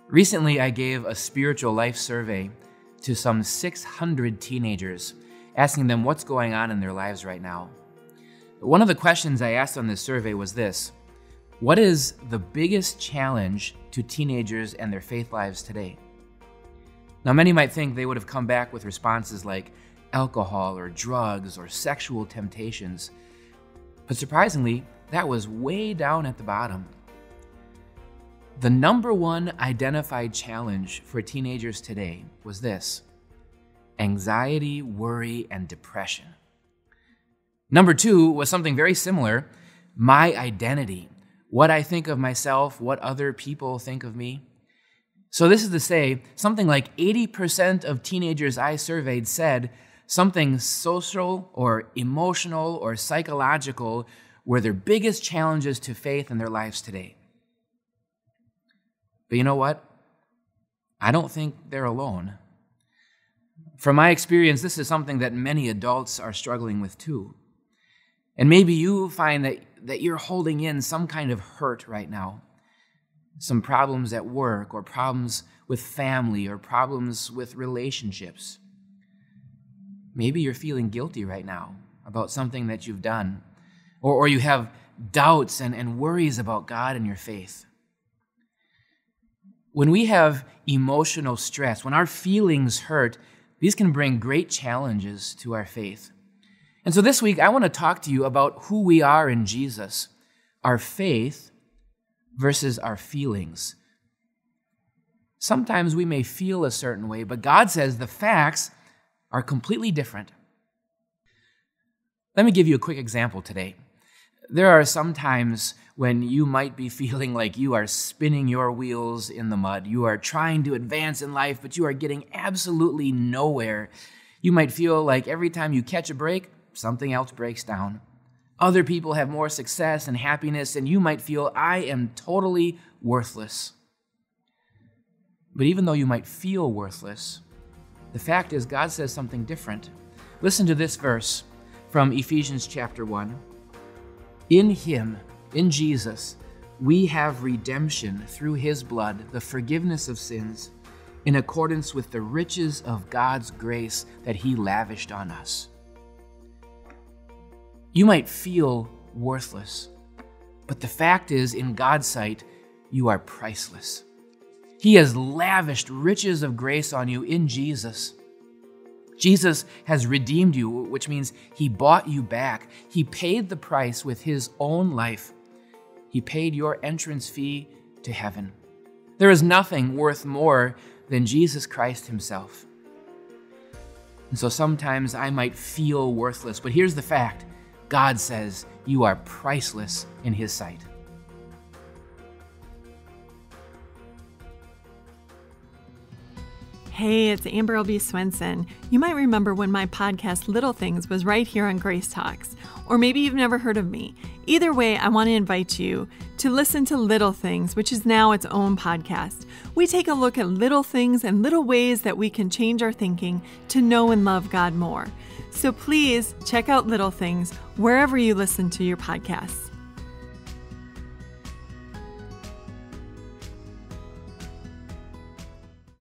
Recently, I gave a spiritual life survey to some 600 teenagers, asking them what's going on in their lives right now. One of the questions I asked on this survey was this: what is the biggest challenge to teenagers and their faith lives today? Now, many might think they would have come back with responses like alcohol or drugs or sexual temptations. But surprisingly, that was way down at the bottom. The number one identified challenge for teenagers today was this: anxiety, worry, and depression. Number two was something very similar: my identity, what I think of myself, what other people think of me. So this is to say, something like 80% of teenagers I surveyed said something social or emotional or psychological were their biggest challenges to faith in their lives today. But you know what? I don't think they're alone. From my experience, this is something that many adults are struggling with too. And maybe you find that you're holding in some kind of hurt right now. Some problems at work, or problems with family, or problems with relationships. Maybe you're feeling guilty right now about something that you've done, or you have doubts and worries about God and your faith. When we have emotional stress, when our feelings hurt, these can bring great challenges to our faith. And so this week, I want to talk to you about who we are in Jesus, our faith versus our feelings. Sometimes we may feel a certain way, but God says the facts are completely different. Let me give you a quick example today. There are some times when you might be feeling like you are spinning your wheels in the mud. You are trying to advance in life, but you are getting absolutely nowhere. You might feel like every time you catch a break, something else breaks down. Other people have more success and happiness, and you might feel, I am totally worthless. But even though you might feel worthless, the fact is God says something different. Listen to this verse from Ephesians chapter 1. In Him, in Jesus, we have redemption through His blood, the forgiveness of sins, in accordance with the riches of God's grace that He lavished on us. You might feel worthless, but the fact is, in God's sight, you are priceless. He has lavished riches of grace on you in Jesus. Jesus has redeemed you, which means He bought you back. He paid the price with His own life. He paid your entrance fee to heaven. There is nothing worth more than Jesus Christ Himself. And so sometimes I might feel worthless, but here's the fact. God says you are priceless in His sight. Hey, it's Amber L.B. Swenson. You might remember when my podcast, Little Things, was right here on Grace Talks. Or maybe you've never heard of me. Either way, I want to invite you to listen to Little Things, which is now its own podcast. We take a look at little things and little ways that we can change our thinking to know and love God more. So please check out Little Things wherever you listen to your podcasts.